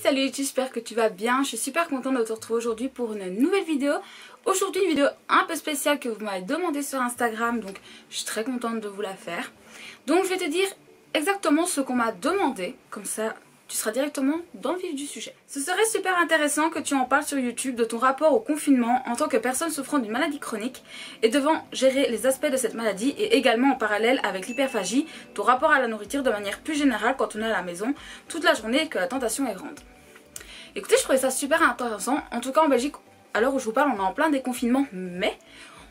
salut, j'espère que tu vas bien. Je suis super contente de te retrouver aujourd'hui pour une nouvelle vidéo. Aujourd'hui une vidéo un peu spéciale que vous m'avez demandé sur Instagram, donc je suis très contente de vous la faire. Donc je vais te dire exactement ce qu'on m'a demandé, comme ça tu seras directement dans le vif du sujet. Ce serait super intéressant que tu en parles sur YouTube de ton rapport au confinement en tant que personne souffrant d'une maladie chronique et devant gérer les aspects de cette maladie et également en parallèle avec l'hyperphagie, ton rapport à la nourriture de manière plus générale quand on est à la maison toute la journée et que la tentation est grande. Écoutez, je trouvais ça super intéressant. En tout cas en Belgique, à l'heure où je vous parle, on est en plein déconfinement, mais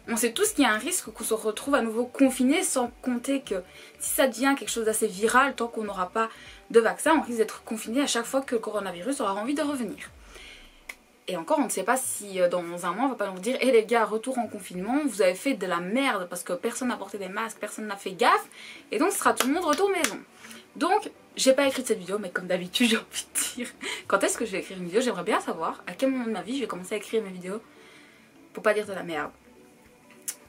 on sait tous qu'il y a un risque qu'on se retrouve à nouveau confiné, sans compter que si ça devient quelque chose d'assez viral, tant qu'on n'aura pas de vaccin, on risque d'être confiné à chaque fois que le coronavirus aura envie de revenir. Et encore, on ne sait pas si dans un mois on va pas nous dire « Eh les gars, retour en confinement, vous avez fait de la merde parce que personne n'a porté des masques, personne n'a fait gaffe, et donc ce sera tout le monde retour maison ». Donc, j'ai pas écrit cette vidéo, mais comme d'habitude, j'ai envie de dire quand est-ce que je vais écrire une vidéo. J'aimerais bien savoir à quel moment de ma vie je vais commencer à écrire mes vidéos pour pas dire de la merde.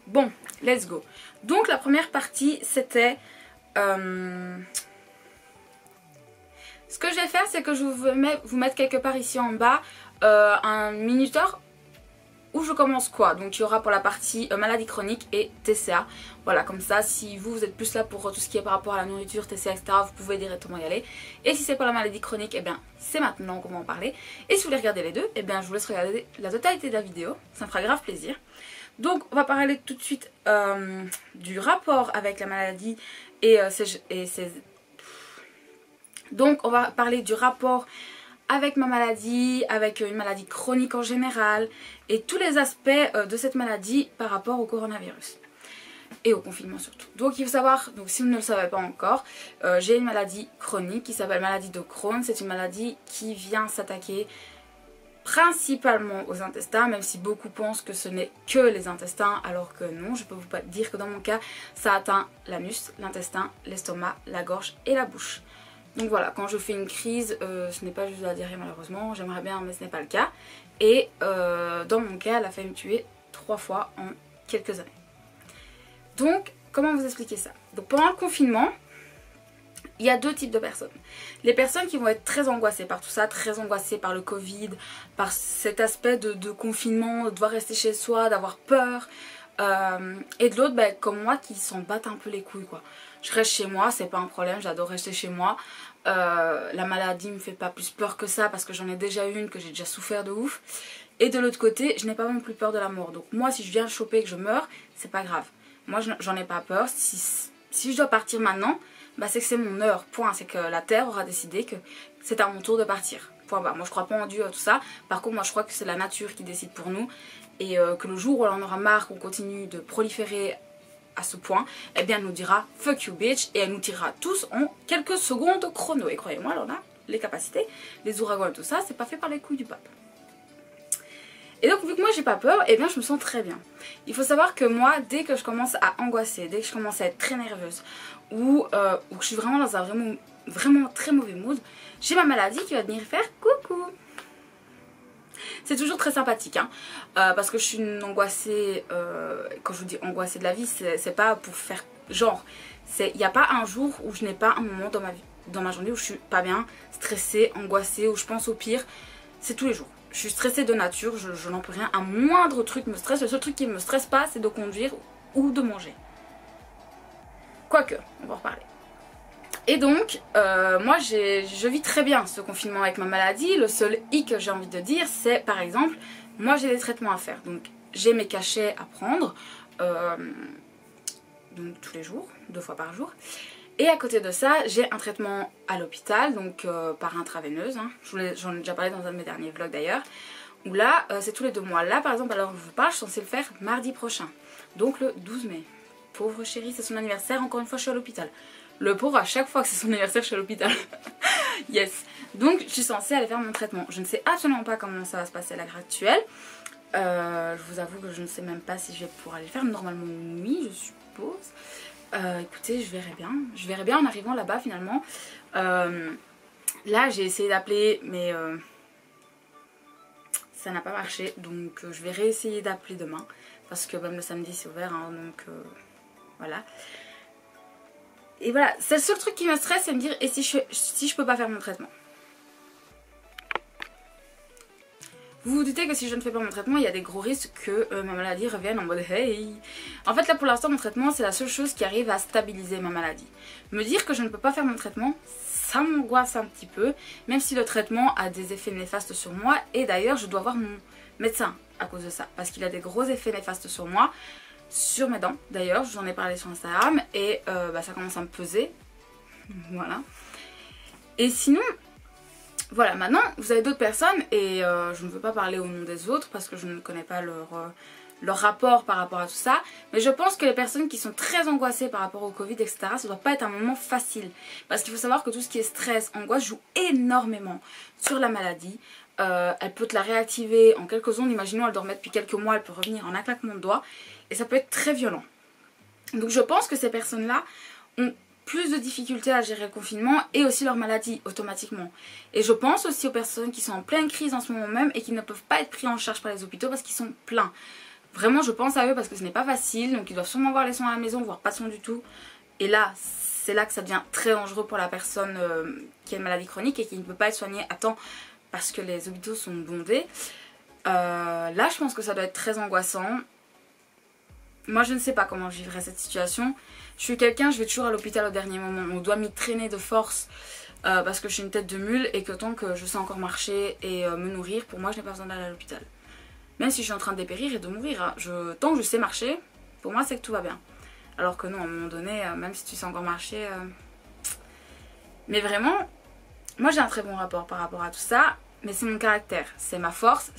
Bon, let's go. Donc la première partie, c'était... Ce que je vais faire, c'est que je vais vous mettre quelque part ici en bas un minuteur où je commence quoi. Donc il y aura pour la partie maladie chronique et TCA. Voilà, comme ça, si vous êtes plus là pour tout ce qui est par rapport à la nourriture, TCA, etc., vous pouvez directement y aller. Et si c'est pour la maladie chronique, eh bien c'est maintenant qu'on va en parler. Et si vous voulez regarder les deux, eh bien je vous laisse regarder la totalité de la vidéo. Ça me fera grave plaisir. Donc on va parler tout de suite du rapport avec la maladie et ses... Donc on va parler du rapport avec ma maladie, avec une maladie chronique en général et tous les aspects de cette maladie par rapport au coronavirus et au confinement surtout. Donc il faut savoir, donc si vous ne le savez pas encore, j'ai une maladie chronique qui s'appelle maladie de Crohn. C'est une maladie qui vient s'attaquer principalement aux intestins, même si beaucoup pensent que ce n'est que les intestins, alors que non. Je peux vous dire que dans mon cas, ça atteint l'anus, l'intestin, l'estomac, la gorge et la bouche. Donc voilà, quand je fais une crise, ce n'est pas juste de la diarrhée malheureusement, j'aimerais bien mais ce n'est pas le cas. Et dans mon cas, elle a failli me tuer 3 fois en quelques années. Donc, comment vous expliquer ça? Donc pendant le confinement, il y a deux types de personnes. Les personnes qui vont être très angoissées par tout ça, très angoissées par le Covid, par cet aspect de confinement, de devoir rester chez soi, d'avoir peur. Et de l'autre, comme moi, qui s'en battent un peu les couilles quoi. Je reste chez moi, c'est pas un problème, j'adore rester chez moi. La maladie me fait pas plus peur que ça parce que j'en ai déjà une, que j'ai déjà souffert de ouf. Et de l'autre côté, je n'ai pas non plus peur de la mort. Donc moi, si je viens choper et que je meurs, c'est pas grave. Moi, j'en ai pas peur. Si je dois partir maintenant, c'est que c'est mon heure, point. C'est que la Terre aura décidé que c'est à mon tour de partir. Point barre. Moi, je crois pas en Dieu, tout ça. Par contre, moi, je crois que c'est la nature qui décide pour nous. Et que le jour où on en aura marre, qu'on continue de proliférer à ce point, eh bien elle nous dira fuck you bitch et elle nous tirera tous en quelques secondes chrono. Et croyez-moi, alors là, les capacités, les ouragans et tout ça, c'est pas fait par les couilles du pape. Et donc vu que moi j'ai pas peur, eh bien je me sens très bien. Il faut savoir que moi, dès que je commence à angoisser, dès que je commence à être très nerveuse ou que je suis vraiment dans un vraiment très mauvais mood, j'ai ma maladie qui va venir faire coucou. C'est toujours très sympathique hein, parce que je suis une angoissée, quand je vous dis angoissée de la vie, c'est pas pour faire genre, il n'y a pas un jour où je n'ai pas un moment dans ma journée où je suis pas bien, stressée, angoissée, où je pense au pire, c'est tous les jours. Je suis stressée de nature, je n'en peux rien, un moindre truc me stresse, le seul truc qui me stresse pas c'est de conduire ou de manger. Quoique, on va en reparler. Et donc, moi je vis très bien ce confinement avec ma maladie. Le seul hic que j'ai envie de dire, c'est par exemple, moi j'ai des traitements à faire. Donc j'ai mes cachets à prendre, donc tous les jours, 2 fois par jour. Et à côté de ça, j'ai un traitement à l'hôpital, donc par intraveineuse. Hein. J'en ai déjà parlé dans un de mes derniers vlogs d'ailleurs. Où là, c'est tous les 2 mois. Là par exemple, alors je vous parle, je suis censée le faire mardi prochain. Donc le 12 mai. Pauvre chérie, c'est son anniversaire, encore une fois je suis à l'hôpital. Le pauvre, à chaque fois que c'est son anniversaire, je suis à l'hôpital. Yes. Donc, je suis censée aller faire mon traitement. Je ne sais absolument pas comment ça va se passer à l'heure actuelle. Je vous avoue que je ne sais même pas si je vais pouvoir aller le faire. Normalement, oui, je suppose. Écoutez, je verrai bien. Je verrai bien en arrivant là-bas, finalement. Là, j'ai essayé d'appeler, mais ça n'a pas marché. Donc, je vais réessayer d'appeler demain. Parce que même le samedi, c'est ouvert. Hein, donc, voilà. Et voilà, c'est le seul truc qui me stresse, c'est me dire et si je peux pas faire mon traitement. Vous vous doutez que si je ne fais pas mon traitement, il y a des gros risques que ma maladie revienne en mode hey. En fait là pour l'instant mon traitement c'est la seule chose qui arrive à stabiliser ma maladie. Me dire que je ne peux pas faire mon traitement, ça m'angoisse un petit peu, même si le traitement a des effets néfastes sur moi. Et d'ailleurs je dois voir mon médecin à cause de ça, parce qu'il a des gros effets néfastes sur moi, sur mes dents d'ailleurs, je vous en ai parlé sur Instagram, et ça commence à me peser, voilà. Et sinon, voilà, maintenant vous avez d'autres personnes, et je ne veux pas parler au nom des autres, parce que je ne connais pas leur rapport par rapport à tout ça, mais je pense que les personnes qui sont très angoissées par rapport au Covid, etc., ça ne doit pas être un moment facile, parce qu'il faut savoir que tout ce qui est stress, angoisse joue énormément sur la maladie. Elle peut te la réactiver en quelques secondes, imaginons elle dormait depuis quelques mois, elle peut revenir en un claquement de doigts, et ça peut être très violent. Donc je pense que ces personnes-là ont plus de difficultés à gérer le confinement et aussi leur maladie automatiquement. Et je pense aussi aux personnes qui sont en pleine crise en ce moment même et qui ne peuvent pas être pris en charge par les hôpitaux parce qu'ils sont pleins. Vraiment je pense à eux parce que ce n'est pas facile, donc ils doivent sûrement voir les soins à la maison, voire pas de soins du tout. Et là, c'est là que ça devient très dangereux pour la personne qui a une maladie chronique et qui ne peut pas être soignée à temps parce que les hôpitaux sont bondés. Là je pense que ça doit être très angoissant. Moi je ne sais pas comment je vivrai cette situation. Je suis quelqu'un, je vais toujours à l'hôpital au dernier moment. On doit m'y traîner de force parce que je suis une tête de mule et que tant que je sais encore marcher et me nourrir, pour moi je n'ai pas besoin d'aller à l'hôpital. Même si je suis en train de dépérir et de mourir, hein. Tant que je sais marcher, pour moi c'est que tout va bien. Alors que non, à un moment donné, même si tu sais encore marcher... Mais vraiment, moi j'ai un très bon rapport par rapport à tout ça. Mais c'est mon caractère, c'est ma force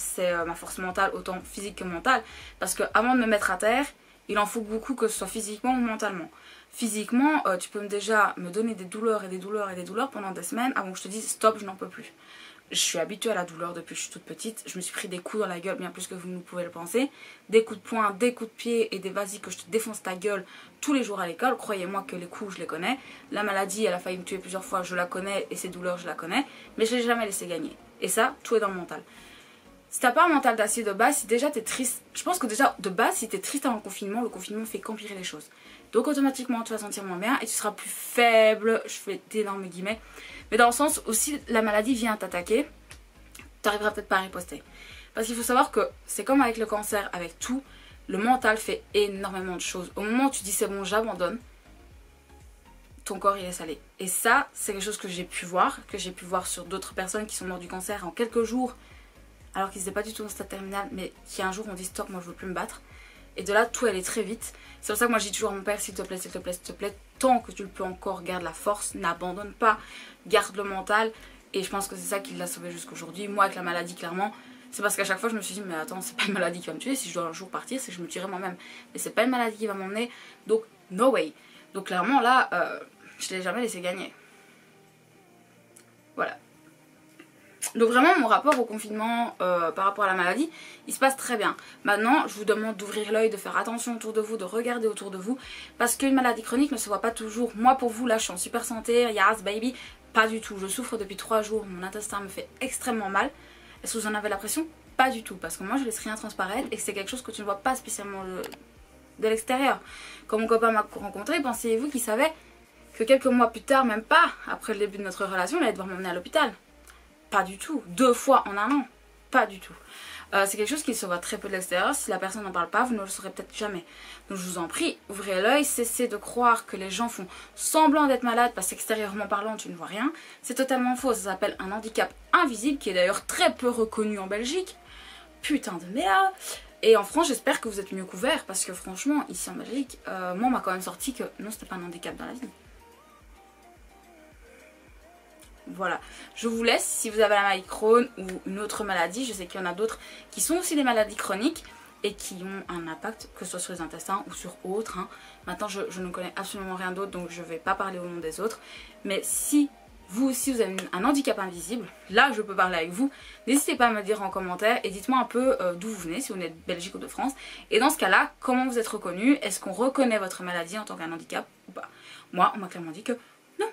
mentale, autant physique que mentale. Parce que avant de me mettre à terre, il en faut beaucoup que ce soit physiquement ou mentalement. Physiquement, tu peux déjà me donner des douleurs et des douleurs et des douleurs pendant des semaines avant que je te dise stop, je n'en peux plus. Je suis habituée à la douleur depuis que je suis toute petite. Je me suis pris des coups dans la gueule bien plus que vous ne pouvez le penser. Des coups de poing, des coups de pied et des vas-y que je te défonce ta gueule tous les jours à l'école. Croyez-moi que les coups je les connais. La maladie elle a failli me tuer plusieurs fois, je la connais, et ces douleurs je la connais. Mais je ne l'ai jamais laissé gagner. Et ça, tout est dans le mental. Si t'as pas un mental d'acier de base, si déjà t'es triste, je pense que déjà de base si t'es triste avant le confinement fait qu'empirer les choses. Donc automatiquement tu vas sentir moins bien et tu seras plus faible, je fais d'énormes guillemets. Mais dans le sens où si la maladie vient t'attaquer, t'arriveras peut-être pas à riposter. Parce qu'il faut savoir que c'est comme avec le cancer, avec tout, le mental fait énormément de choses. Au moment où tu dis c'est bon j'abandonne, ton corps il est salé. Et ça c'est quelque chose que j'ai pu voir sur d'autres personnes qui sont mortes du cancer en quelques jours. Alors qu'ils n'étaient pas du tout en stade terminal, mais qui un jour ont dit stop, moi je veux plus me battre. Et de là, tout allait très vite. C'est pour ça que moi je dis toujours à mon père, s'il te plaît, s'il te plaît, s'il te plaît, tant que tu le peux encore, garde la force, n'abandonne pas, garde le mental. Et je pense que c'est ça qui l'a sauvé jusqu'aujourd'hui. Moi avec la maladie, clairement, c'est parce qu'à chaque fois je me suis dit, mais attends, c'est pas une maladie qui va me tuer, si je dois un jour partir, c'est que je me tuerai moi-même. Mais c'est pas une maladie qui va m'emmener, donc no way. Donc clairement là, je l'ai jamais laissé gagner. Voilà. Donc vraiment mon rapport au confinement par rapport à la maladie, il se passe très bien. Maintenant je vous demande d'ouvrir l'œil, de faire attention autour de vous, de regarder autour de vous. Parce qu'une maladie chronique ne se voit pas toujours. Moi pour vous là je suis en super santé, yes baby. Pas du tout, je souffre depuis 3 jours, mon intestin me fait extrêmement mal. Est-ce que vous en avez l'impression? Pas du tout, parce que moi je laisse rien transparaître et c'est quelque chose que tu ne vois pas spécialement de l'extérieur. Quand mon copain m'a rencontré, pensez-vous qu'il savait que quelques mois plus tard, même pas après le début de notre relation, il allait devoir m'emmener à l'hôpital? Pas du tout. 2 fois en un an. Pas du tout. C'est quelque chose qui se voit très peu de l'extérieur. Si la personne n'en parle pas, vous ne le saurez peut-être jamais. Donc je vous en prie, ouvrez l'œil, cessez de croire que les gens font semblant d'être malades parce qu'extérieurement parlant, tu ne vois rien. C'est totalement faux. Ça s'appelle un handicap invisible qui est d'ailleurs très peu reconnu en Belgique. Putain de merde. Et en France, j'espère que vous êtes mieux couverts parce que franchement, ici en Belgique, moi on m'a quand même sorti que non, c'était pas un handicap dans la vie. Voilà, je vous laisse. Si vous avez la maladie Crohn ou une autre maladie, je sais qu'il y en a d'autres qui sont aussi des maladies chroniques et qui ont un impact, que ce soit sur les intestins ou sur autres. Maintenant, je ne connais absolument rien d'autre, donc je ne vais pas parler au nom des autres. Mais si vous aussi vous avez un handicap invisible, là je peux parler avec vous. N'hésitez pas à me dire en commentaire et dites-moi un peu d'où vous venez, si vous venez de Belgique ou de France. Et dans ce cas-là, comment vous êtes reconnu? Est-ce qu'on reconnaît votre maladie en tant qu'un handicap ou pas? Moi, on m'a clairement dit que non.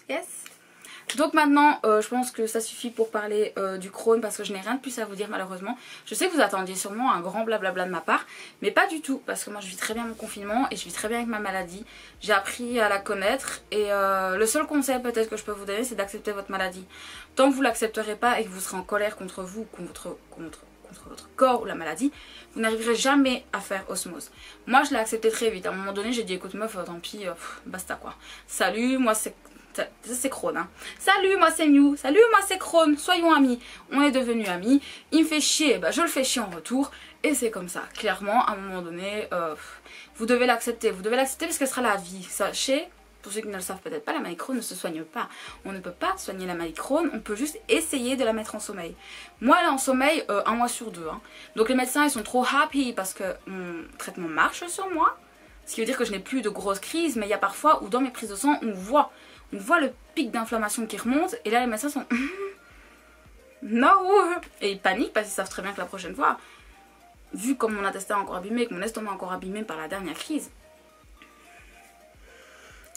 Yes. Donc maintenant je pense que ça suffit pour parler du Crohn parce que je n'ai rien de plus à vous dire malheureusement. Je sais que vous attendiez sûrement un grand blablabla de ma part, mais pas du tout parce que moi je vis très bien mon confinement et je vis très bien avec ma maladie. J'ai appris à la connaître et le seul conseil peut-être que je peux vous donner, c'est d'accepter votre maladie. Tant que vous l'accepterez pas et que vous serez en colère contre vous, contre votre corps ou la maladie, vous n'arriverez jamais à faire osmose. Moi je l'ai accepté très vite. À un moment donné j'ai dit écoute meuf, tant pis, basta quoi. Salut, moi c'est Crohn hein. Salut moi c'est Mew, salut moi c'est Crohn, soyons amis. On est devenus amis, il me fait chier, bah, je le fais chier en retour. Et c'est comme ça, clairement à un moment donné vous devez l'accepter parce que ce sera la vie. Sachez, pour ceux qui ne le savent peut-être pas, la maladie Crohn ne se soigne pas. On ne peut pas soigner la maladie Crohn, on peut juste essayer de la mettre en sommeil. Moi elle est en sommeil 1 mois sur 2 hein. Donc les médecins ils sont trop happy parce que mon traitement marche sur moi. Ce qui veut dire que je n'ai plus de grosses crises, mais il y a parfois où dans mes prises de sang on voit le pic d'inflammation qui remonte et là les médecins sont no, et ils paniquent parce qu'ils savent très bien que la prochaine fois, vu comme mon intestin est encore abîmé, que mon estomac est encore abîmé par la dernière crise,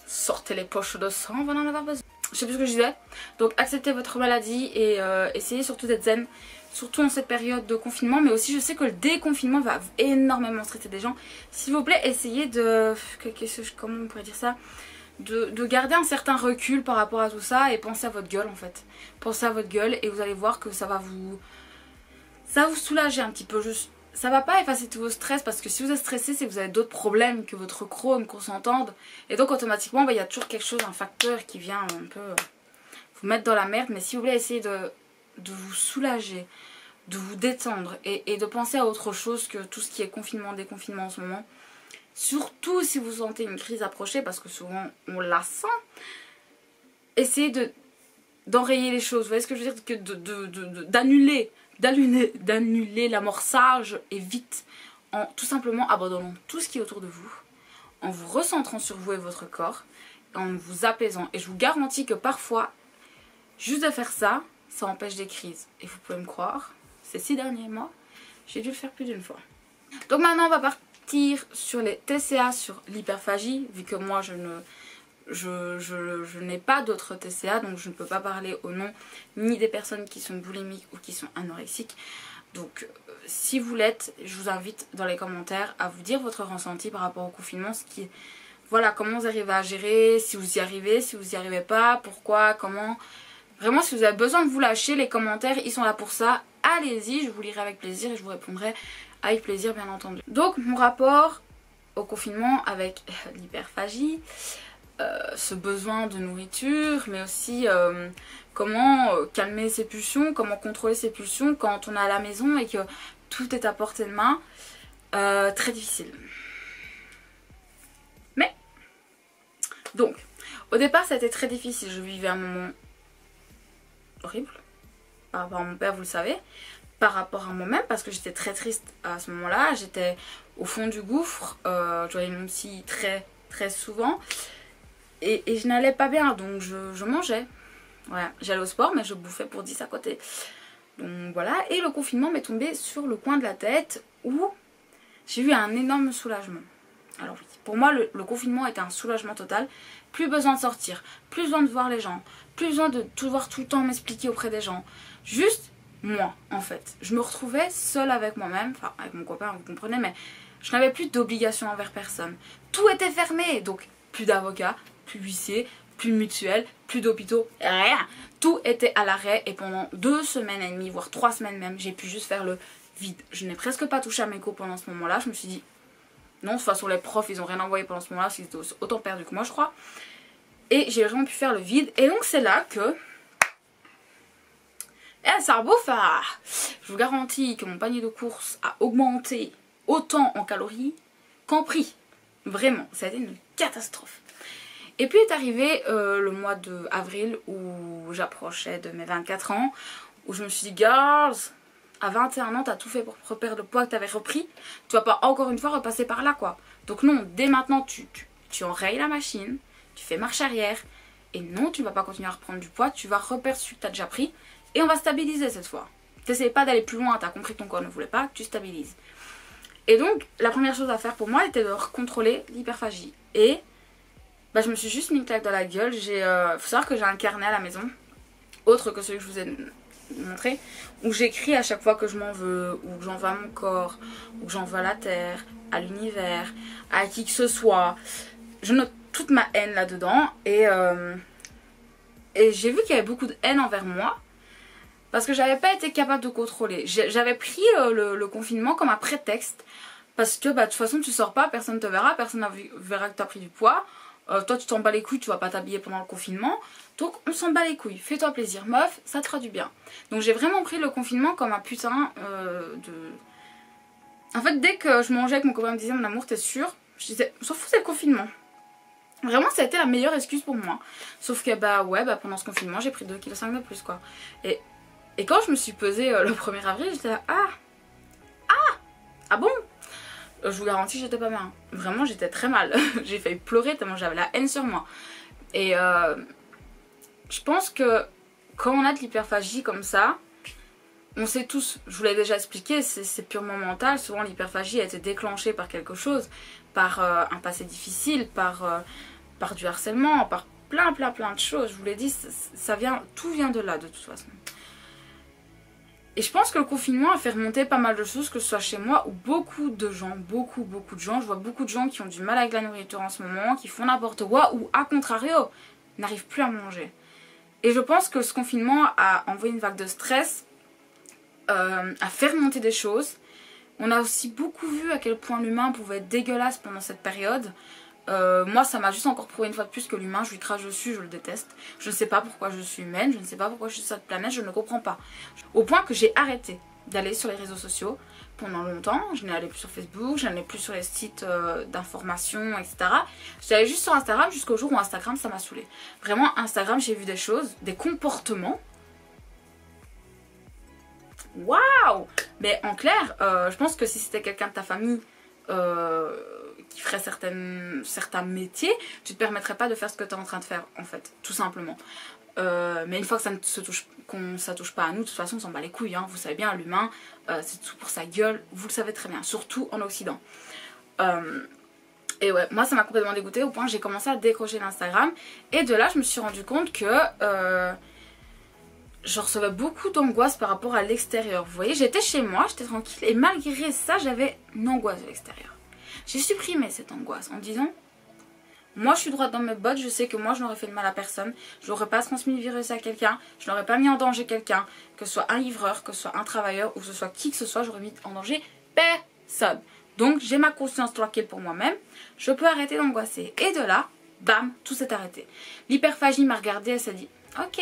sortez les poches de sang, on va en avoir besoin. Je sais plus ce que je disais. Donc acceptez votre maladie et essayez surtout d'être zen, surtout en cette période de confinement, mais aussi je sais que le déconfinement va énormément stresser des gens. S'il vous plaît, essayez de, comment on pourrait dire ça, de garder un certain recul par rapport à tout ça et pensez à votre gueule en fait. Pensez à votre gueule et vous allez voir que ça va vous soulager un petit peu. Juste, ça va pas effacer tous vos stress parce que si vous êtes stressé c'est que vous avez d'autres problèmes que votre Crohn, qu'on s'entende. Et donc automatiquement bah, y a toujours quelque chose, un facteur qui vient un peu vous mettre dans la merde. Mais si vous voulez essayer de vous soulager, de vous détendre et de penser à autre chose que tout ce qui est confinement, déconfinement en ce moment. Surtout si vous sentez une crise approcher, parce que souvent on la sent, essayez d'enrayer les choses. Vous voyez ce que je veux dire, que d'annuler l'amorçage et vite, en tout simplement abandonnant tout ce qui est autour de vous, en vous recentrant sur vous et votre corps, en vous apaisant. Et je vous garantis que parfois, juste de faire ça, ça empêche des crises. Et vous pouvez me croire, ces 6 derniers mois, j'ai dû le faire plus d'une fois. Donc maintenant on va partir sur les TCA, sur l'hyperphagie, vu que moi je n'ai pas d'autres TCA, donc je ne peux pas parler au nom ni des personnes qui sont boulimiques ou qui sont anorexiques. Donc si vous l'êtes, je vous invite dans les commentaires à vous dire votre ressenti par rapport au confinement, voilà, comment vous arrivez à gérer, si vous y arrivez, si vous n'y arrivez pas, pourquoi, comment. Vraiment, si vous avez besoin de vous lâcher, les commentaires ils sont là pour ça. Allez-y, je vous lirai avec plaisir et je vous répondrai avec plaisir bien entendu. Donc mon rapport au confinement avec l'hyperphagie, ce besoin de nourriture, mais aussi comment calmer ses pulsions, comment contrôler ses pulsions quand on est à la maison et que tout est à portée de main, très difficile. Mais, donc, au départ ça a été très difficile, je vivais un moment horrible, par rapport à mon père vous le savez, par rapport à moi-même parce que j'étais très triste à ce moment-là, j'étais au fond du gouffre, je voyais mon psy très souvent et je n'allais pas bien donc je mangeais, ouais, j'allais au sport mais je bouffais pour 10 à côté. Donc voilà, et le confinement m'est tombé sur le coin de la tête où j'ai eu un énorme soulagement. Alors oui, pour moi le confinement était un soulagement total, plus besoin de sortir, plus besoin de voir les gens, plus besoin de devoir tout le temps m'expliquer auprès des gens, juste moi en fait. Je me retrouvais seule avec moi-même, enfin avec mon copain vous comprenez, mais je n'avais plus d'obligation envers personne. Tout était fermé, donc plus d'avocats, plus d'huissiers, plus de mutuelles, plus d'hôpitaux, rien. Tout était à l'arrêt et pendant 2 semaines et demie, voire 3 semaines même, j'ai pu juste faire le vide. Je n'ai presque pas touché à mes cours pendant ce moment-là, je me suis dit non, de toute façon les profs ils ont rien envoyé pendant ce moment-là, parce qu'ils étaient autant perdus que moi je crois. Et j'ai vraiment pu faire le vide et donc c'est là que... ça rebouffe, je vous garantis que mon panier de courses a augmenté autant en calories qu'en prix. Vraiment, ça a été une catastrophe. Et puis est arrivé le mois d'avril où j'approchais de mes 24 ans, où je me suis dit, girls, à 21 ans, t'as tout fait pour reperdre le poids que t'avais repris, tu vas pas encore une fois repasser par là quoi. Donc non, dès maintenant, tu enrayes la machine, tu fais marche arrière, et non, tu ne vas pas continuer à reprendre du poids, tu vas reperdre celui que t'as déjà pris, et on va stabiliser cette fois. T'essayes pas d'aller plus loin, t'as compris que ton corps ne voulait pas, tu stabilises. Et donc, la première chose à faire pour moi était de contrôler l'hyperphagie. Et bah, je me suis juste mis une claque dans la gueule. Faut savoir que j'ai un carnet à la maison, autre que celui que je vous ai montré, où j'écris à chaque fois que je m'en veux, ou que j'en veux à mon corps, ou que j'en veux à la terre, à l'univers, à qui que ce soit. Je note toute ma haine là-dedans et j'ai vu qu'il y avait beaucoup de haine envers moi parce que j'avais pas été capable de contrôler. J'avais pris le confinement comme un prétexte parce que bah, de toute façon tu sors pas, personne te verra, personne ne verra que tu as pris du poids. Toi tu t'en bats les couilles, tu vas pas t'habiller pendant le confinement. Donc on s'en bat les couilles, fais-toi plaisir meuf, ça te fera du bien. Donc j'ai vraiment pris le confinement comme un putain de... En fait dès que je mangeais, que mon copain me disait mon amour t'es sûr, je disais on s'en fout c'est le confinement. Vraiment ça a été la meilleure excuse pour moi. Sauf que bah ouais bah pendant ce confinement j'ai pris 2,5 kg de plus quoi. Et quand je me suis pesée le 1er avril j'étais là ah bon. Je vous garantis j'étais pas bien. Vraiment j'étais très mal. J'ai failli pleurer tellement j'avais la haine sur moi. Et je pense que quand on a de l'hyperphagie comme ça, on sait tous, je vous l'ai déjà expliqué, c'est purement mental. Souvent l'hyperphagie a été déclenchée par quelque chose, par un passé difficile, par du harcèlement, par plein de choses. Je vous l'ai dit, tout vient de là de toute façon. Et je pense que le confinement a fait remonter pas mal de choses, que ce soit chez moi ou beaucoup de gens, beaucoup de gens. Je vois beaucoup de gens qui ont du mal avec la nourriture en ce moment, qui font n'importe quoi ou à contrario, n'arrivent plus à manger. Et je pense que ce confinement a envoyé une vague de stress, a fait remonter des choses. On a aussi beaucoup vu à quel point l'humain pouvait être dégueulasse pendant cette période. Moi ça m'a juste encore prouvé une fois de plus que l'humain, je lui crache dessus, je le déteste. Je ne sais pas pourquoi je suis humaine, je ne sais pas pourquoi je suis sur cette planète, je ne comprends pas. Au point que j'ai arrêté d'aller sur les réseaux sociaux pendant longtemps. Je n'allais plus sur Facebook, je n'allais plus sur les sites d'information, etc. J'allais juste sur Instagram jusqu'au jour où Instagram ça m'a saoulée. Vraiment Instagram j'ai vu des choses, des comportements. Waouh! Mais en clair, je pense que si c'était quelqu'un de ta famille qui ferait certains métiers, tu te permettrais pas de faire ce que tu es en train de faire en fait, tout simplement. Mais une fois que ça touche pas à nous, de toute façon on s'en bat les couilles, hein. Vous savez bien, l'humain c'est tout pour sa gueule, vous le savez très bien, surtout en Occident. Et ouais, moi ça m'a complètement dégoûtée au point que j'ai commencé à décrocher l'Instagram. Et de là je me suis rendu compte que je recevais beaucoup d'angoisse par rapport à l'extérieur. Vous voyez, j'étais chez moi, j'étais tranquille et malgré ça j'avais une angoisse de l'extérieur. J'ai supprimé cette angoisse en disant moi je suis droite dans mes bottes, je sais que moi je n'aurais fait de mal à personne, je n'aurais pas transmis le virus à quelqu'un, je n'aurais pas mis en danger quelqu'un, que ce soit un livreur, que ce soit un travailleur ou que ce soit qui que ce soit, j'aurais mis en danger personne. Donc j'ai ma conscience tranquille pour moi-même, je peux arrêter d'angoisser. Et de là, bam, tout s'est arrêté. L'hyperphagie m'a regardée, elle s'est dit ok,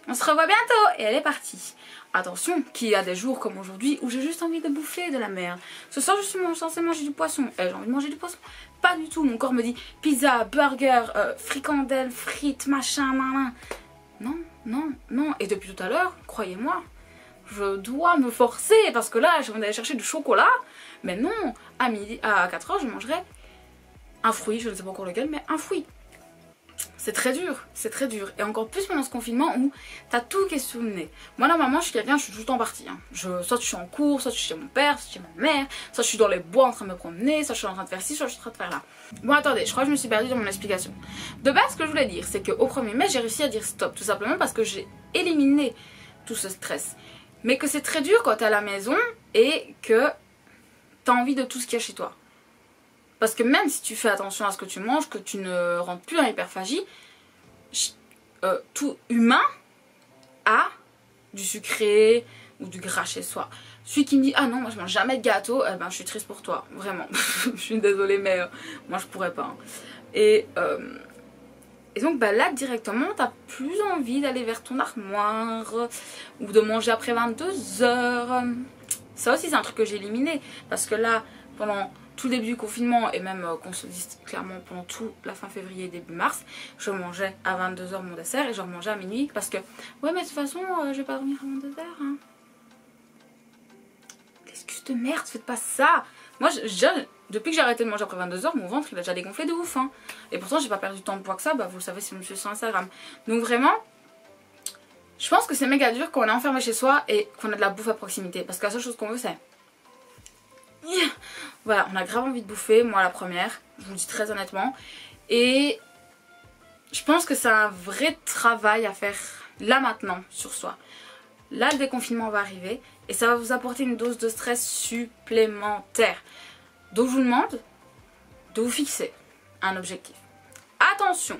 on se revoit bientôt et elle est partie. Attention, qu'il y a des jours comme aujourd'hui où j'ai juste envie de bouffer de la merde. Ce soir je suis censée manger du poisson. J'ai envie de manger du poisson. Pas du tout, mon corps me dit pizza, burger, fricandelle, frites, machin, nan. Non. Et depuis tout à l'heure, croyez-moi, je dois me forcer parce que là j'ai envie d'aller chercher du chocolat. Mais non, à 4h je mangerai un fruit, je ne sais pas encore lequel, mais un fruit. C'est très dur. Et encore plus pendant ce confinement où t'as tout qui est sous le nez. Moi normalement je suis quelqu'un, je suis tout le temps partie. Hein. Soit je suis en cours, soit je suis chez mon père, soit chez ma mère, soit je suis dans les bois en train de me promener, soit je suis en train de faire ci, soit je suis en train de faire là. Bon attendez, je crois que je me suis perdue dans mon explication. De base ce que je voulais dire c'est qu'au 1er mai j'ai réussi à dire stop. Tout simplement parce que j'ai éliminé tout ce stress. Mais que c'est très dur quand t'es à la maison et que t'as envie de tout ce qu'il y a chez toi. Parce que même si tu fais attention à ce que tu manges, que tu ne rentres plus dans l'hyperphagie, tout humain a du sucré ou du gras chez soi. Celui qui me dit ah non moi je mange jamais de gâteau, eh ben je suis triste pour toi, vraiment. Je suis désolée mais moi je pourrais pas. Hein. Et donc bah là directement t'as plus envie d'aller vers ton armoire ou de manger après 22h. Ça aussi c'est un truc que j'ai éliminé parce que là pendant tout le début du confinement et même qu'on se dise clairement pendant tout la fin février et début mars, je mangeais à 22h mon dessert et je remangeais à minuit parce que ouais mais de toute façon je vais pas dormir à 22h hein. L'excuse de merde, faites pas ça. Moi depuis que j'ai arrêté de manger après 22h mon ventre il a déjà dégonflé de ouf hein. Et pourtant j'ai pas perdu tant de poids que ça, bah vous le savez si vous me suivez sur Instagram. Donc vraiment je pense que c'est méga dur quand on est enfermé chez soi et qu'on a de la bouffe à proximité parce que la seule chose qu'on veut c'est voilà, on a grave envie de bouffer, moi la première, je vous le dis très honnêtement. Et je pense que c'est un vrai travail à faire là maintenant sur soi. Là le déconfinement va arriver et ça va vous apporter une dose de stress supplémentaire. Donc je vous demande de vous fixer un objectif. Attention,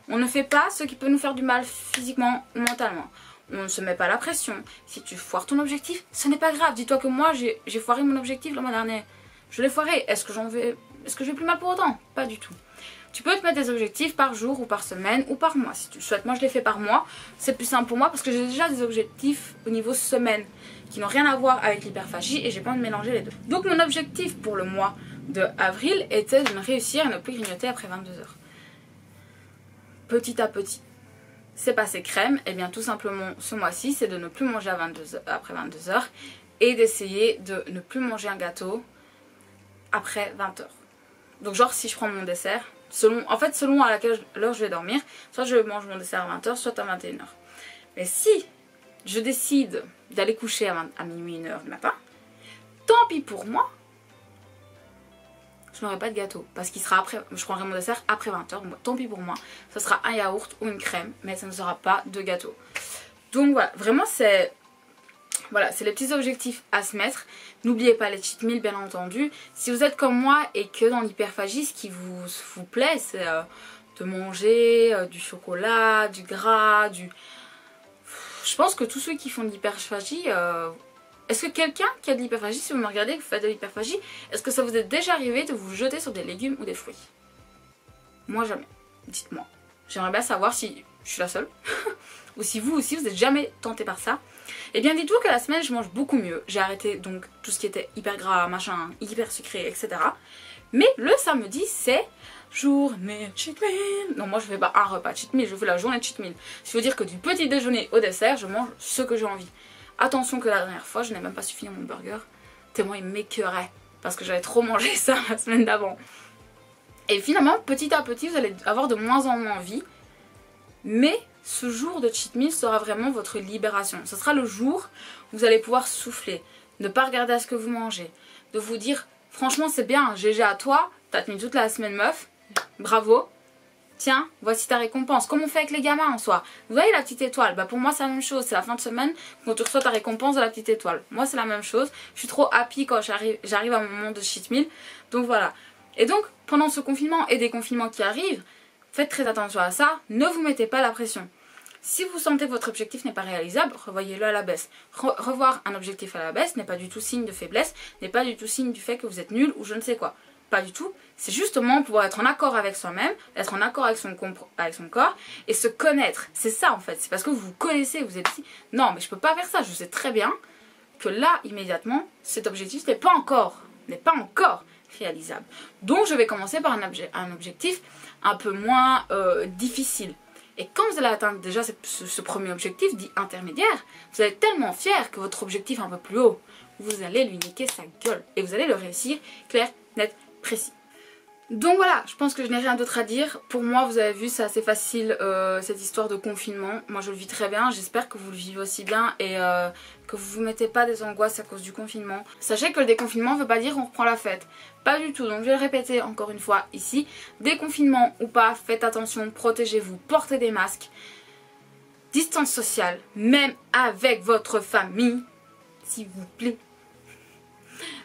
on ne fait pas ce qui peut nous faire du mal physiquement ou mentalement. On ne se met pas la pression. Si tu foires ton objectif, ce n'est pas grave. Dis-toi que moi j'ai foiré mon objectif le mois dernier. Je l'ai foiré. Est-ce que je vais plus mal pour autant? Pas du tout. Tu peux te mettre des objectifs par jour ou par semaine ou par mois si tu le souhaites. Moi je l'ai fait par mois. C'est plus simple pour moi parce que j'ai déjà des objectifs au niveau semaine qui n'ont rien à voir avec l'hyperphagie et j'ai pas envie de mélanger les deux. Donc mon objectif pour le mois de avril était de réussir à ne plus grignoter après 22 h. Petit à petit. C'est passé crème. Et bien tout simplement ce mois-ci c'est de ne plus manger après 22 h et d'essayer de ne plus manger un gâteau après 20 h. Donc genre si je prends mon dessert, selon à laquelle l'heure je vais dormir, soit je mange mon dessert à 20 h, soit à 21 h. Mais si je décide d'aller coucher à minuit 1 h du matin, tant pis pour moi, je n'aurai pas de gâteau parce qu'il sera après, je prendrai mon dessert après 20 h, bon, tant pis pour moi, ce sera un yaourt ou une crème, mais ça ne sera pas de gâteau. Donc voilà, vraiment c'est les petits objectifs à se mettre. N'oubliez pas les cheat meals bien entendu. Si vous êtes comme moi et que dans l'hyperphagie ce qui vous plaît c'est de manger du chocolat, du gras, Je pense que tous ceux qui font de l'hyperphagie... Est-ce que quelqu'un qui a de l'hyperphagie, si vous me regardez et que vous faites de l'hyperphagie, est-ce que ça vous est déjà arrivé de vous jeter sur des légumes ou des fruits? Moi jamais. Dites-moi. J'aimerais bien savoir si je suis la seule. Ou si vous aussi vous n'êtes jamais tenté par ça. Et bien dites-vous que la semaine je mange beaucoup mieux. J'ai arrêté donc tout ce qui était hyper gras, machin, hyper sucré, etc. Mais le samedi c'est journée cheat meal. Non moi je fais pas un repas cheat meal, je fais la journée cheat meal. Ce qui veut dire que du petit déjeuner au dessert je mange ce que j'ai envie. Attention que la dernière fois je n'ai même pas su finir mon burger. Tellement il m'écœurait. Parce que j'avais trop mangé ça la semaine d'avant. Et finalement petit à petit vous allez avoir de moins en moins envie. Mais ce jour de cheat meal sera vraiment votre libération. Ce sera le jour où vous allez pouvoir souffler, ne pas regarder à ce que vous mangez, de vous dire franchement c'est bien, GG à toi, t'as tenu toute la semaine meuf, bravo, tiens, voici ta récompense. Comme on fait avec les gamins en soi. Vous voyez la petite étoile, bah pour moi c'est la même chose, c'est la fin de semaine quand tu reçois ta récompense de la petite étoile. Moi c'est la même chose, je suis trop happy quand j'arrive à mon moment de cheat meal, donc voilà. Et donc pendant ce confinement et des confinements qui arrivent, faites très attention à ça, ne vous mettez pas la pression. Si vous sentez que votre objectif n'est pas réalisable, revoyez-le à la baisse. Revoir un objectif à la baisse n'est pas du tout signe de faiblesse, n'est pas du tout signe du fait que vous êtes nul ou je ne sais quoi. Pas du tout. C'est justement pouvoir être en accord avec soi-même, être en accord avec son corps et se connaître. C'est ça en fait. C'est parce que vous vous connaissez, vous êtes dit non mais je peux pas faire ça, je sais très bien que là immédiatement cet objectif n'est pas encore réalisable. Donc je vais commencer par un objectif un peu moins difficile. Et quand vous allez atteindre déjà ce premier objectif dit intermédiaire, vous allez être tellement fier que votre objectif un peu plus haut, vous allez lui niquer sa gueule. Et vous allez le réussir clair, net, précis. Donc voilà, je pense que je n'ai rien d'autre à dire. Pour moi, vous avez vu, c'est assez facile cette histoire de confinement. Moi, je le vis très bien. J'espère que vous le vivez aussi bien et que vous ne vous mettez pas des angoisses à cause du confinement. Sachez que le déconfinement ne veut pas dire on reprend la fête. Pas du tout. Donc, je vais le répéter encore une fois ici. Déconfinement ou pas, faites attention, protégez-vous, portez des masques. Distance sociale, même avec votre famille, s'il vous plaît.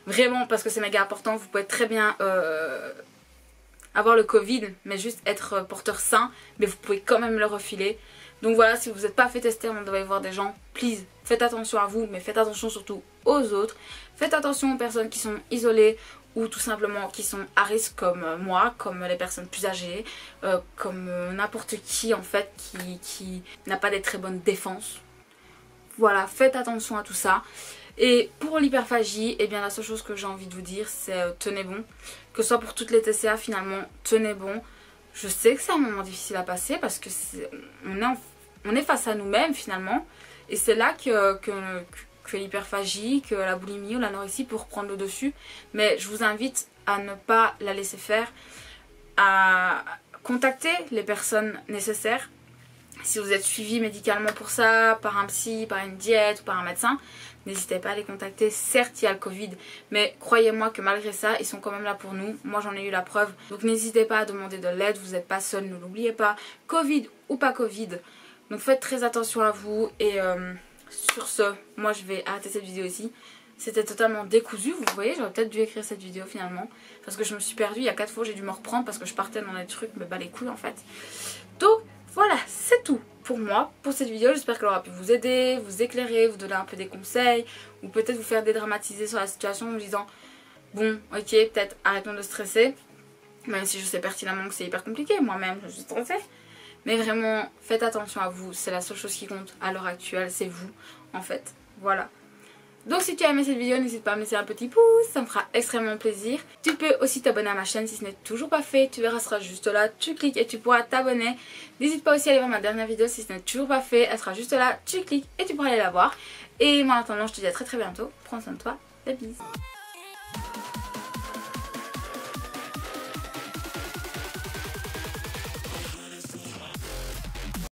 Vraiment, parce que c'est méga important. Vous pouvez très bien... avoir le Covid mais juste être porteur sain, mais vous pouvez quand même le refiler. Donc voilà, si vous n'êtes pas fait tester avant d'aller voir des gens, please, faites attention à vous, mais faites attention surtout aux autres. Faites attention aux personnes qui sont isolées ou tout simplement qui sont à risque comme moi, comme les personnes plus âgées, comme n'importe qui en fait qui n'a pas des très bonnes défenses. Voilà, faites attention à tout ça. Et pour l'hyperphagie, eh bien la seule chose que j'ai envie de vous dire c'est tenez bon. Que ce soit pour toutes les TCA finalement, tenez bon. Je sais que c'est un moment difficile à passer parce que on est face à nous-mêmes finalement. Et c'est là que l'hyperphagie, que la boulimie ou l'anorexie peut reprendre le dessus. Mais je vous invite à ne pas la laisser faire, à contacter les personnes nécessaires, Si vous êtes suivi médicalement pour ça, par un psy, par une diète ou par un médecin, n'hésitez pas à les contacter. Certes, il y a le Covid, mais croyez-moi que malgré ça, ils sont quand même là pour nous. Moi, j'en ai eu la preuve. Donc n'hésitez pas à demander de l'aide, vous n'êtes pas seul, ne l'oubliez pas. Covid ou pas Covid. Donc faites très attention à vous. Et sur ce, moi je vais arrêter cette vidéo ici. C'était totalement décousu, vous voyez, j'aurais peut-être dû écrire cette vidéo finalement. Parce que je me suis perdue, il y a 4 fois j'ai dû me reprendre parce que je partais dans des trucs, me bat les couilles en fait. Donc voilà, c'est tout pour moi, pour cette vidéo. J'espère qu'elle aura pu vous aider, vous éclairer, vous donner un peu des conseils. Ou peut-être vous faire dédramatiser sur la situation en vous disant bon, ok, peut-être arrêtons de stresser. Même si je sais pertinemment que c'est hyper compliqué, moi-même je suis stressée. Mais vraiment, faites attention à vous, c'est la seule chose qui compte à l'heure actuelle, c'est vous en fait. Voilà. Donc si tu as aimé cette vidéo, n'hésite pas à me laisser un petit pouce, ça me fera extrêmement plaisir. Tu peux aussi t'abonner à ma chaîne si ce n'est toujours pas fait, tu verras, elle sera juste là, tu cliques et tu pourras t'abonner. N'hésite pas aussi à aller voir ma dernière vidéo si ce n'est toujours pas fait, elle sera juste là, tu cliques et tu pourras aller la voir. Et moi en attendant, je te dis à très bientôt, prends soin de toi, des bisous.